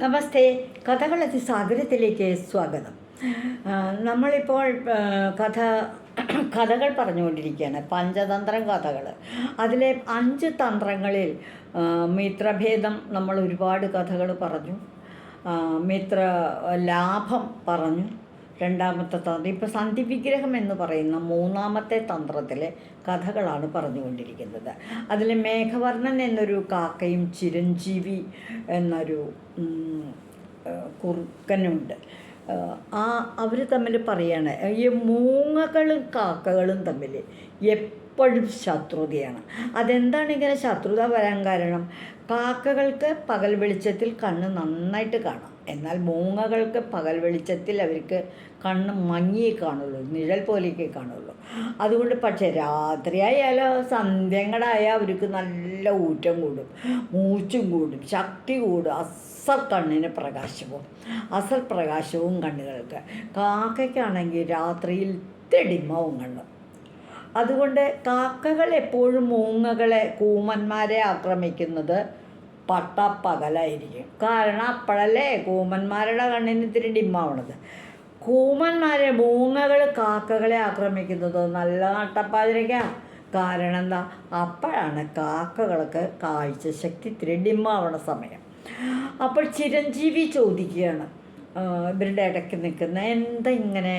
നമസ്തേ. കഥകൾ അതിസാഗരത്തിലേക്ക് സ്വാഗതം. നമ്മളിപ്പോൾ കഥകൾ പറഞ്ഞുകൊണ്ടിരിക്കുകയാണ്, പഞ്ചതന്ത്രം കഥകൾ. അതിലെ 5 തന്ത്രങ്ങളിൽ മിത്രഭേദം നമ്മൾ ഒരുപാട് കഥകൾ പറഞ്ഞു. മിത്ര ലാഭം പറഞ്ഞു, രണ്ടാമത്തെ തന്ത്രം. ഇപ്പോൾ സന്ധിവിഗ്രഹം എന്ന് പറയുന്ന 3ാമത്തെ തന്ത്രത്തിലെ കഥകളാണ് പറഞ്ഞുകൊണ്ടിരിക്കുന്നത്. അതിൽ മേഘവർണ്ണൻ എന്നൊരു കാക്കയും ചിരഞ്ജീവി എന്നൊരു കുറുക്കനുണ്ട്. അവർ തമ്മിൽ പറയാണ്, ഈ മൂങ്ങകളും കാക്കകളും തമ്മിൽ എപ്പോഴും ശത്രുതയാണ്. അതെന്താണ് ഇങ്ങനെ ശത്രുത വരാൻ കാരണം? കാക്കകൾക്ക് പകൽ വെളിച്ചത്തിൽ കണ്ണ് നന്നായിട്ട് കാണാം, എന്നാൽ മൂങ്ങകൾക്ക് പകൽ വെളിച്ചത്തിൽ അവർക്ക് കണ്ണ് മങ്ങിയേ കാണുള്ളൂ, നിഴൽ പോലെയൊക്കെ കാണുള്ളൂ. അതുകൊണ്ട് പക്ഷേ രാത്രിയായാലോ സന്ധ്യങ്ങളായാൽ അവർക്ക് നല്ല ഊറ്റം കൂടും, മൂച്ചും കൂടും, ശക്തി കൂടും, അസൽ കണ്ണിന് പ്രകാശവും അസൽ പ്രകാശവും കണ്ണുകൾക്ക്. കാക്കയ്ക്കാണെങ്കിൽ രാത്രിയിൽ തെടിമാവും കണ്ണ്. അതുകൊണ്ട് കാക്കകൾ എപ്പോഴും മൂങ്ങകളെ, കൂമന്മാരെ ആക്രമിക്കുന്നത് പട്ടപ്പകലായിരിക്കും. കാരണം അപ്പോഴല്ലേ കൂമന്മാരുടെ കണ്ണിന് ഇത്തിരി ഡിമ്മാവണത്. മൂങ്ങകൾ കാക്കകളെ ആക്രമിക്കുന്നത് നല്ല നട്ടപ്പാതിരയ്ക്കാണ്. കാരണം എന്താ? അപ്പോഴാണ് കാക്കകൾക്ക് കാഴ്ചശക്തി ഇത്തിരി ഡിമ്മാവണ സമയം. അപ്പോൾ ചിരഞ്ജീവി ചോദിക്കുകയാണ് ഇവരുടെ ഇടയ്ക്ക് നിൽക്കുന്ന, എന്താ ഇങ്ങനെ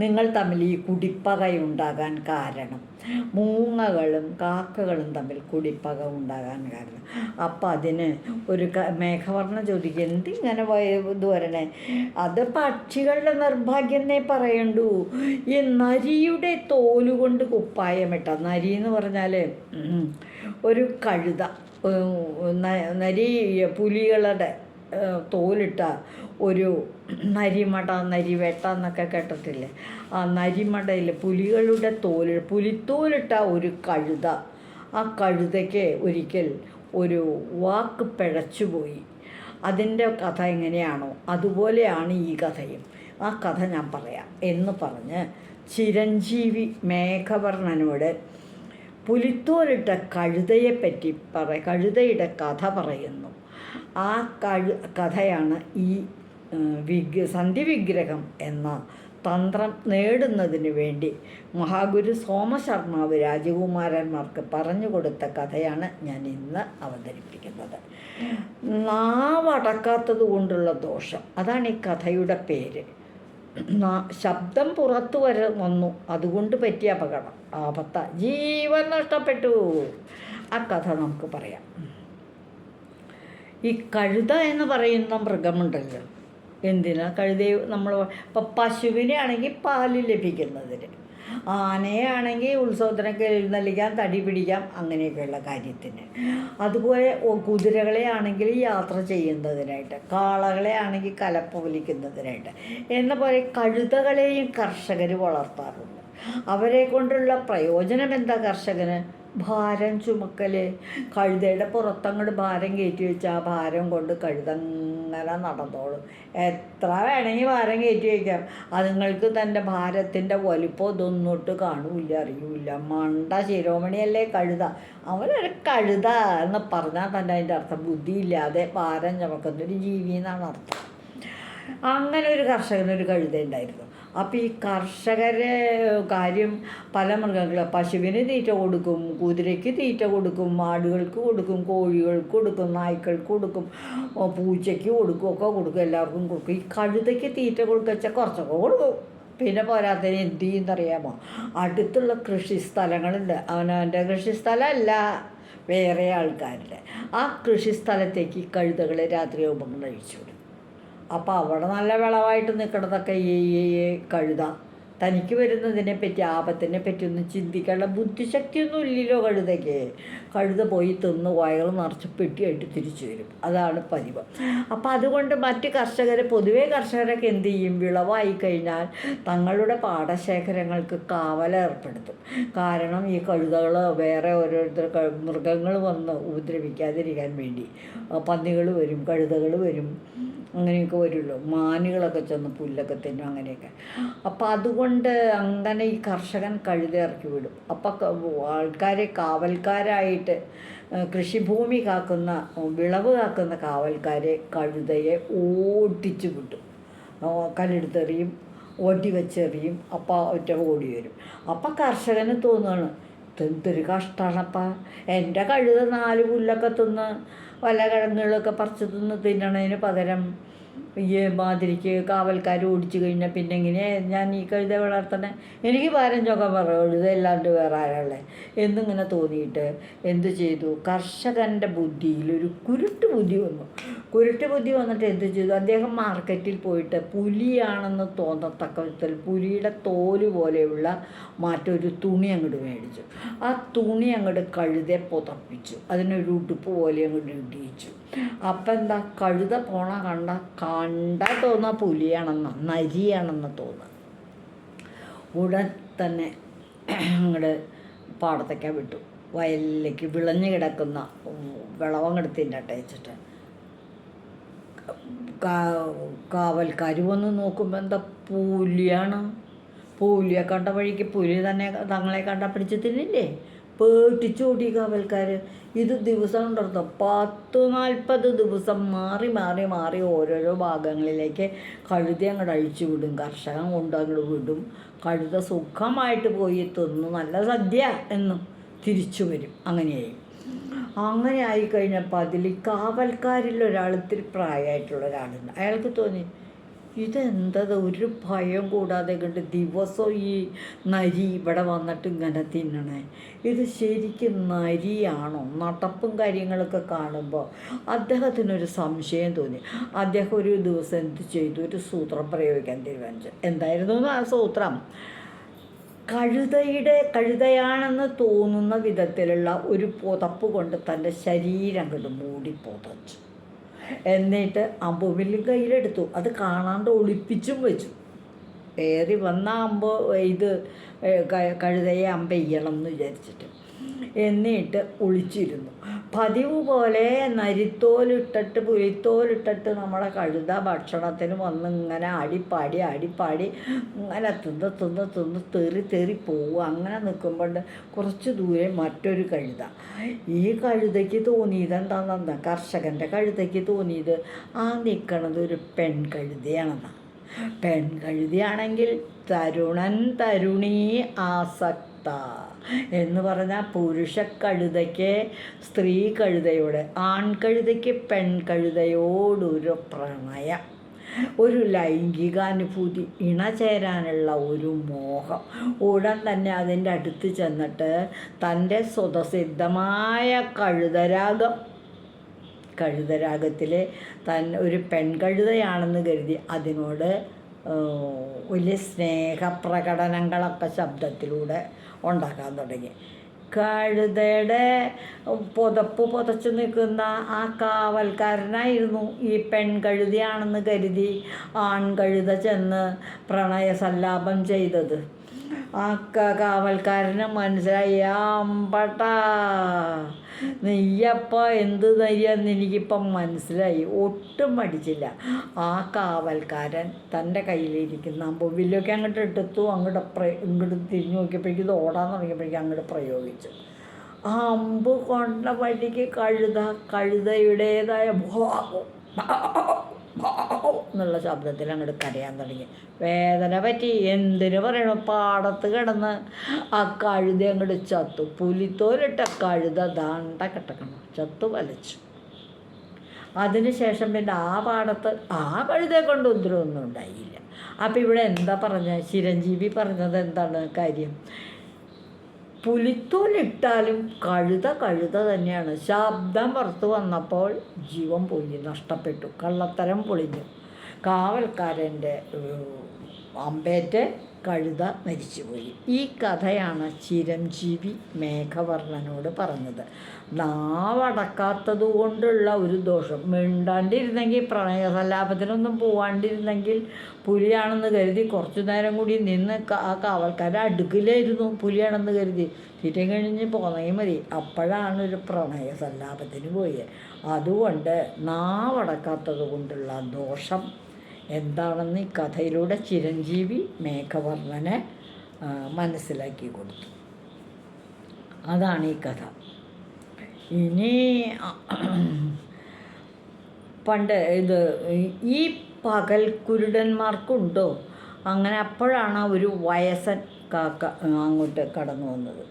നിങ്ങൾ തമ്മിൽ ഈ കുടിപ്പകയുണ്ടാകാൻ കാരണം? മൂങ്ങകളും കാക്കകളും തമ്മിൽ കുടിപ്പക ഉണ്ടാകാൻ കാരണം. അപ്പം അതിന് ഒരു മേഘവർണ്ണം ചോദിക്കുക, എന്തിങ്ങനെ ഇത് വരണേ? അത് പക്ഷികളുടെ നിർഭാഗ്യം പറയണ്ടു. ഈ നരിയുടെ തോലുകൊണ്ട് കുപ്പായമിട്ട, നരി എന്ന് പറഞ്ഞാൽ ഒരു കഴുത, നരി പുലികളുടെ തോലിട്ട ഒരു നരിമട, നരിവേട്ട എന്നൊക്കെ കേട്ടിട്ടില്ലേ? ആ നരിമടയിൽ പുലികളുടെ പുലിത്തോലിട്ട ഒരു കഴുത. ആ കഴുതയ്ക്ക് ഒരിക്കൽ ഒരു വാക്ക് പിഴച്ചുപോയി. അതിൻ്റെ കഥ എങ്ങനെയാണോ അതുപോലെയാണ് ഈ കഥയും. ആ കഥ ഞാൻ പറയാം എന്ന് പറഞ്ഞ് ചിരഞ്ജീവി മേഘവർണ്ണനോട് പുലിത്തോലിട്ട കഴുതയെപ്പറ്റി കഴുതയുടെ കഥ പറയുന്നു. ആ കഥയാണ് ഈ സന്ധിവിഗ്രഹം എന്ന തന്ത്രം നേടുന്നതിന് വേണ്ടി മഹാഗുരു സോമശർമാവ് രാജകുമാരന്മാർക്ക് പറഞ്ഞു കൊടുത്ത കഥയാണ് ഞാൻ ഇന്ന് അവതരിപ്പിക്കുന്നത്. നാവടക്കാത്തത് കൊണ്ടുള്ള ദോഷം, അതാണ് ഈ കഥയുടെ പേര്. ശബ്ദം പുറത്തു വന്നു, അതുകൊണ്ട് പറ്റിയ അപകടം, ജീവൻ നഷ്ടപ്പെട്ടു. ആ കഥ നമുക്ക് പറയാം. ഈ കഴുത എന്ന് പറയുന്ന മൃഗമുണ്ടല്ലോ, എന്തിനാ കഴുതയെ നമ്മൾ ഇപ്പം പശുവിനെ ആണെങ്കിൽ പാല് ലഭിക്കുന്നതിന്, ആനയാണെങ്കിൽ ഉത്സവത്തിനൊക്കെ എഴുന്നള്ളിക്കാം, തടി പിടിക്കാം, അങ്ങനെയൊക്കെയുള്ള കാര്യത്തിന്. അതുപോലെ കുതിരകളെ ആണെങ്കിൽ യാത്ര ചെയ്യുന്നതിനായിട്ട്, കാളകളെ ആണെങ്കിൽ കലപ്പ വലിക്കുന്നതിനായിട്ട് എന്ന പോലെ കഴുതകളെയും കർഷകർ വളർത്താറുണ്ട്. അവരെ കൊണ്ടുള്ള പ്രയോജനം എന്താ? കർഷകന് ഭാരം ചുമക്കൽ. കഴുതയുടെ പുറത്തങ്ങോട്ട് ഭാരം കയറ്റി വെച്ചാൽ ആ ഭാരം കൊണ്ട് കഴുതങ്ങനെ നടന്നോളും. എത്ര വേണമെങ്കിൽ ഭാരം കയറ്റി വയ്ക്കാം, അതുങ്ങൾക്ക് തൻ്റെ ഭാരത്തിൻ്റെ വലിപ്പം ഇതൊന്നിട്ട് കാണൂല്ല, അറിയൂല. മണ്ട ശിരോമണിയല്ലേ കഴുത. അവനൊരു കഴുത എന്ന് പറഞ്ഞാൽ തന്നെ അതിൻ്റെ അർത്ഥം ബുദ്ധിയില്ലാതെ ഭാരം ചുമക്കുന്നൊരു ജീവി എന്നാണ് അർത്ഥം. അങ്ങനെ ഒരു കർഷകനൊരു കഴുത ഉണ്ടായിരുന്നു. അപ്പോൾ ഈ കർഷകരെ കാര്യം, പല മൃഗങ്ങൾ, പശുവിന് തീറ്റ കൊടുക്കും, കുതിരയ്ക്ക് തീറ്റ കൊടുക്കും, ആടുകൾക്ക് കൊടുക്കും, കോഴികൾക്ക് കൊടുക്കും, നായ്ക്കൾക്ക് കൊടുക്കും, പൂച്ചയ്ക്ക് കൊടുക്കും, ഒക്കെ കൊടുക്കും, എല്ലാവർക്കും കൊടുക്കും. ഈ കഴുതയ്ക്ക് തീറ്റ കൊടുക്കച്ചാൽ കുറച്ചൊക്കെ കൊടുക്കും. പിന്നെ പോരാത്തതിന് എന്ത് ചെയ്യുന്നറിയാമോ? അടുത്തുള്ള കൃഷിസ്ഥലങ്ങളുണ്ട്, അവനവൻ്റെ കൃഷിസ്ഥലമല്ല, വേറെ ആൾക്കാരുടെ ആ കൃഷിസ്ഥലത്തേക്ക് കഴുതകളെ രാത്രിയാകുമ്പോൾ കഴിച്ചു വിടും. അപ്പോൾ അവിടെ നല്ല വിളവായിട്ട് നിൽക്കണതൊക്കെ ഈ കഴുത തനിക്ക് വരുന്നതിനെപ്പറ്റി, ആപത്തിനെ പറ്റി ഒന്നും ചിന്തിക്കാനുള്ള ബുദ്ധിശക്തിയൊന്നും ഇല്ലല്ലോ കഴുതയ്ക്ക്. കഴുത പോയി തിന്ന് വയറ് നിറച്ച് പെട്ടിയായിട്ട് തിരിച്ചു വരും. അതാണ് പതിവ്. അപ്പോൾ അതുകൊണ്ട് മറ്റ് പൊതുവേ കർഷകരൊക്കെ എന്ത് ചെയ്യും? വിളവായി കഴിഞ്ഞാൽ തങ്ങളുടെ പാടശേഖരങ്ങൾക്ക് കാവലേർപ്പെടുത്തും. കാരണം ഈ കഴുതകൾ വേറെ ഓരോരുത്തർ മൃഗങ്ങൾ വന്ന് ഉപദ്രവിക്കാതിരിക്കാൻ വേണ്ടി പന്നികൾ വരും, കഴുതകൾ വരും, അങ്ങനെയൊക്കെ വരുമല്ലോ. മാനുകളൊക്കെ ചെന്ന് പുല്ലൊക്കെ തിന്നും, അങ്ങനെയൊക്കെ. അപ്പം അതുകൊണ്ട് അങ്ങനെ ഈ കർഷകൻ കഴുത ഇറക്കി വിടും. അപ്പം ആൾക്കാരെ കാവൽക്കാരായിട്ട് കൃഷിഭൂമി കാക്കുന്ന, വിളവ് കാക്കുന്ന കാവൽക്കാരെ കഴുതയെ ഓടിച്ചു വിട്ടു. കല്ലെടുത്തെറിയും, ഓടി വെച്ചെറിയും. അപ്പം ഒറ്റ ഓടി വരും. അപ്പം കർഷകന് തോന്നുകയാണ്, എന്തൊരു കഷ്ടമാണപ്പാ, എൻ്റെ കഴുത 4 പുല്ലൊക്കെ തിന്ന് വല്ല കിഴങ്ങുകളൊക്കെ പറിച്ച് തിന്നണതിന് പകരം ഈ മാതിരിക്ക് കാവൽക്കാർ ഓടിച്ചു കഴിഞ്ഞാൽ പിന്നെ എങ്ങനെ ഞാൻ ഈ കഴുത വളർത്തണേ, എനിക്ക് ഭാരം ചൊക്കാൻ കഴുത അല്ലാണ്ട് വേറെ ആരാളെ എന്നിങ്ങനെ തോന്നിയിട്ട് എന്ത് ചെയ്തു, കർഷകൻ്റെ ബുദ്ധിയിൽ ഒരു കുരുട്ട് ബുദ്ധി വന്നു. കുരുട്ട് ബുദ്ധി വന്നിട്ട് എന്ത് ചെയ്തു, അദ്ദേഹം മാർക്കറ്റിൽ പോയിട്ട് പുലിയാണെന്ന് തോന്നത്തക്ക വിധത്തിൽ പുലിയുടെ തോല് പോലെയുള്ള മറ്റൊരു തുണി അങ്ങോട്ട് മേടിച്ചു. ആ തുണി അങ്ങോട്ട് കഴുതെ പുതപ്പിച്ചു, അതിനൊരു ഉടുപ്പ് പോലെ അങ്ങോട്ട് ഇടിയിച്ചു. അപ്പം എന്താ, കഴുത കണ്ടാൽ തോന്നുക പുലിയാണെന്ന്, നരിയാണെന്ന് തോന്നുക. ഉടൻ തന്നെ അങ്ങോട്ട് പാടത്തേക്ക് വിട്ടു. വയലിലേക്ക് വിളഞ്ഞു കിടക്കുന്ന വിളവങ്ങെടുത്തിൻ്റെ അട്ടയച്ചിട്ട് കാവൽക്കാർ വന്ന് നോക്കുമ്പോൾ എന്താ, പുലിയാണ്. പുലിയെ കണ്ട വഴിക്ക് പുലി തന്നെ തങ്ങളെ കണ്ട പിടിച്ച് തിന്നില്ലേ. പേട്ടിച്ചോടി കാവൽക്കാർ. ഇത് ദിവസം ഉണ്ടോ, 40 ദിവസം മാറി ഓരോരോ ഭാഗങ്ങളിലേക്ക് കഴുത അങ്ങോട്ട് അഴിച്ചു വിടും. കർഷകൻ കൊണ്ട് അങ്ങോട്ട് വിടും. കഴുത സുഖമായിട്ട് പോയി തിന്നു നല്ല സദ്യ എന്നും തിരിച്ചു വരും. അങ്ങനെ ആയിക്കഴിഞ്ഞപ്പോൾ അതിൽ കാവൽക്കാരിൽ ഒരാൾ, ഇത്തിരി പ്രായമായിട്ടുള്ള ഒരാളുണ്ട്. അയാൾക്ക് തോന്നി, ഇതെന്തത് ഒരു ഭയം കൂടാതെ കണ്ട് ദിവസവും ഈ നരി ഇവിടെ വന്നിട്ട് ഇങ്ങനെ തിന്നണേ, ഇത് ശരിക്കും നരിയാണോ? നടപ്പും കാര്യങ്ങളൊക്കെ കാണുമ്പോൾ അദ്ദേഹത്തിനൊരു സംശയം തോന്നി. അദ്ദേഹം ഒരു ദിവസം എന്ത് ചെയ്തു, ഒരു സൂത്രം പ്രയോഗിക്കാൻ തീരുമാനിച്ചു. എന്തായിരുന്നു ആ സൂത്രം? കഴുതയാണെന്ന് തോന്നുന്ന വിധത്തിലുള്ള ഒരു പുതപ്പ് കൊണ്ട് തൻ്റെ ശരീരം കൊണ്ട് മൂടി പുതച്ചു. എന്നിട്ട് അമ്പുവില്ലും കയ്യിലെടുത്തു. അത് കാണാണ്ട് ഒളിപ്പിച്ചും വെച്ചു. ഏറി വന്ന ഇത് കഴുതയെ അമ്പെയ്യണം എന്ന് വിചാരിച്ചിട്ട്. എന്നിട്ട് ഒളിച്ചിരുന്നു. പതിവ് പോലെ നരിത്തോലിട്ടിട്ട് പുലിത്തോലിട്ടിട്ട് നമ്മുടെ കഴുത ഭക്ഷണത്തിന് വന്ന് ഇങ്ങനെ ആടിപ്പാടി ഇങ്ങനെ തിന്ന് തെറി പോവുക. അങ്ങനെ നിൽക്കുമ്പോൾ കുറച്ച് ദൂരെ മറ്റൊരു കഴുത. ഈ കഴുതയ്ക്ക് തോന്നിയത് എന്താണെന്നാ, കർഷകൻ്റെ കഴുതയ്ക്ക് തോന്നിയത് ആ നിൽക്കണത് ഒരു പെൺകഴുതയാണെന്നാണ്. പെൺകഴുതയാണെങ്കിൽ തരുണൻ തരുണീ ആസക്ത എന്ന് പറഞ്ഞാൽ പുരുഷ കഴുതയ്ക്ക് സ്ത്രീ കഴുതയോട്, ആൺകഴുതയ്ക്ക് പെൺകഴുതയോടൊരു പ്രണയം, ഒരു ലൈംഗികാനുഭൂതി, ഇണചേരാനുള്ള ഒരു മോഹം. ഉടൻ തന്നെ അതിൻ്റെ അടുത്ത് ചെന്നിട്ട് തൻ്റെ സ്വതസിദ്ധമായ കഴുതരാഗത്തിൽ ഒരു പെൺകഴുതയാണെന്ന് കരുതി അതിനോട് വലിയ സ്നേഹപ്രകടനങ്ങളൊക്കെ ശബ്ദത്തിലൂടെ ഉണ്ടാക്കാൻ തുടങ്ങി. കഴുതയുടെ പുതച്ച് നിൽക്കുന്ന ആ കാവൽക്കാരനായിരുന്നു ഈ പെൺകഴുതയാണെന്ന് കരുതി ആൺകഴുത ചെന്ന് പ്രണയസല്ലാപം ചെയ്തത്. ആ കാവൽക്കാരന് മനസ്സിലായി, അമ്പട്ടാ നെയ്യപ്പ എന്ത് നെയ്യാന്ന് എനിക്കിപ്പം മനസ്സിലായി. ഒട്ടും മടിച്ചില്ല. ആ കാവൽക്കാരൻ തൻ്റെ കയ്യിലിരിക്കുന്ന അമ്പുവില്ലൊക്കെ അങ്ങോട്ട് എടുത്തു. ഇങ്ങോട്ട് തിരിഞ്ഞു നോക്കിയപ്പോഴേക്കും ഇത് ഓടാൻ തുടങ്ങിയപ്പോഴേക്കും അങ്ങോട്ട് പ്രയോഗിച്ചു. ആ അമ്പ് കൊണ്ട വഴിക്ക് കഴുതയുടേതായ എന്നുള്ള ശബ്ദത്തിൽ അങ്ങോട്ട് കരയാൻ തുടങ്ങി. വേദന പറ്റി. എന്തിനു പറയണു, പാടത്ത് കിടന്ന് ആ കഴുത അങ്ങോട്ട് ചത്തു. പുലിത്തോലിട്ട കഴുത ദാണ്ട കിടക്കണം, ചത്തു വലച്ചു. അതിനുശേഷം പിന്നെ ആ പാടത്ത് ആ കഴുതയെ കൊണ്ട് ഉപദ്രവമൊന്നും ഉണ്ടായില്ല. അപ്പം ഇവിടെ എന്താ ചിരഞ്ജീവി പറഞ്ഞത് എന്താണ് കാര്യം? പുലിത്തോലിട്ടാലും കഴുത തന്നെയാണ്. ശബ്ദം പുറത്ത് വന്നപ്പോൾ ജീവൻ നഷ്ടപ്പെട്ടു, കള്ളത്തരം പൊളിഞ്ഞു. കാവൽക്കാരൻ്റെ അമ്പേറ്റ് കഴുത മരിച്ചുപോയി. ഈ കഥയാണ് ചിരഞ്ജീവി മേഘവർണ്ണനോട് പറഞ്ഞത്. നാവടക്കാത്തത് കൊണ്ടുള്ള ഒരു ദോഷം. മിണ്ടാണ്ടിരുന്നെങ്കിൽ, പ്രണയസല്ലാപത്തിനൊന്നും പോവാണ്ടിരുന്നെങ്കിൽ, പുലിയാണെന്ന് കരുതി കുറച്ചു നേരം കൂടി നിന്ന് ആ കാവൽക്കാരെ അടുക്കിലായിരുന്നു. പുലിയാണെന്ന് കരുതി ചീറ്റം കഴിഞ്ഞ് പോന്നെങ്കിൽ മതി. അപ്പോഴാണ് ഒരു പ്രണയസല്ലാപത്തിന് പോയത്. അതുകൊണ്ട് നാവടക്കാത്തത് കൊണ്ടുള്ള ദോഷം എന്താണെന്ന് ഈ കഥയിലൂടെ ചിരഞ്ജീവി മേഘവർണ്ണനെ മനസ്സിലാക്കി കൊടുത്തു. അതാണ് ഈ കഥ. ഇനി പണ്ട് ഈ പകൽ കുരുടന്മാർക്കുണ്ടോ അങ്ങനെ? അപ്പോഴാണ് ഒരു വയസ്സൻ കാക്ക അങ്ങോട്ട് കടന്നു വന്നത്.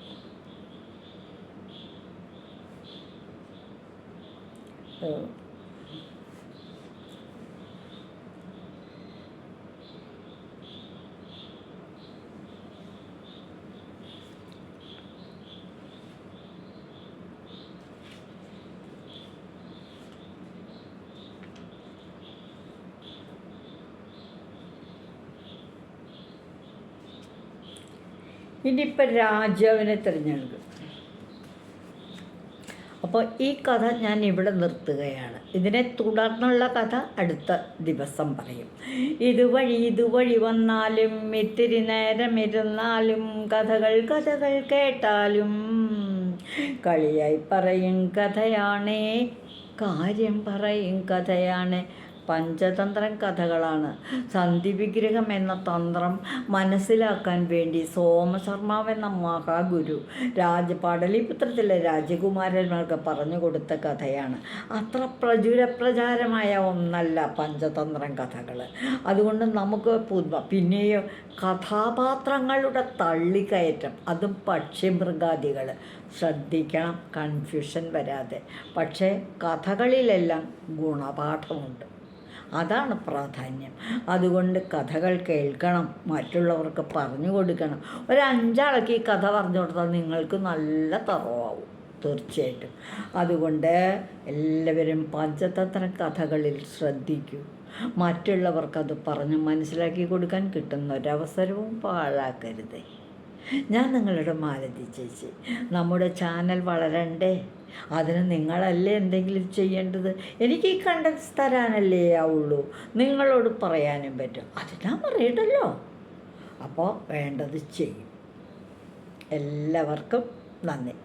ഇനിയിപ്പോൾ രാജാവിനെ തിരഞ്ഞെടുക്കും. അപ്പോൾ ഈ കഥ ഞാൻ ഇവിടെ നിർത്തുകയാണ്. ഇതിനെ തുടർന്നുള്ള കഥ അടുത്ത ദിവസം പറയും. ഇതുവഴി വന്നാലും ഇത്തിരി നേരം ഇരുന്നാലും കഥകൾ കേട്ടാലും കളിയായി പറയും കഥയാണേ, കാര്യം പറയും കഥയാണ്. പഞ്ചതന്ത്രം കഥകളാണ്. സന്ധിവിഗ്രഹം എന്ന തന്ത്രം മനസ്സിലാക്കാൻ വേണ്ടി സോമശർമാവെന്ന മഹാഗുരു പാടലിപുത്രത്തിലെ രാജകുമാരന്മാർക്ക് പറഞ്ഞു കൊടുത്ത കഥയാണ്. അത്ര പ്രചാരമായ ഒന്നല്ല പഞ്ചതന്ത്രം കഥകൾ. അതുകൊണ്ട് നമുക്ക് പിന്നെയോ കഥാപാത്രങ്ങളുടെ തള്ളിക്കയറ്റം, അതും പക്ഷിമൃഗാദികൾ ശ്രദ്ധിക്കണം, കൺഫ്യൂഷൻ വരാതെ. പക്ഷേ കഥകളിലെല്ലാം ഗുണപാഠമുണ്ട്, അതാണ് പ്രാധാന്യം. അതുകൊണ്ട് കഥകൾ കേൾക്കണം, മറ്റുള്ളവർക്ക് പറഞ്ഞു കൊടുക്കണം. ഒരു 5 ആൾക്ക് ഈ കഥ പറഞ്ഞു കൊടുത്താൽ നിങ്ങൾക്ക് നല്ല തറവാവും തീർച്ചയായിട്ടും. അതുകൊണ്ട് എല്ലാവരും പഞ്ചതന്ത്ര കഥകളിൽ ശ്രദ്ധിക്കൂ. മറ്റുള്ളവർക്കത് പറഞ്ഞ് മനസ്സിലാക്കി കൊടുക്കാൻ കിട്ടുന്ന ഒരവസരവും പാഴാക്കരുതേ. ഞാൻ നിങ്ങളുടെ മാലതി ചേച്ചി. നമ്മുടെ ചാനൽ വളരണ്ടേ? അതിന് നിങ്ങളല്ലേ എന്തെങ്കിലും ചെയ്യേണ്ടത്? എനിക്ക് ഈ കണ്ടൻസ് തരാനല്ലേ ആവുള്ളൂ, നിങ്ങളോട് പറയാനും പറ്റും. അത് ഞാൻ പറയട്ടല്ലോ. അപ്പോൾ വേണ്ടത് ചെയ്യും. എല്ലാവർക്കും നന്ദി.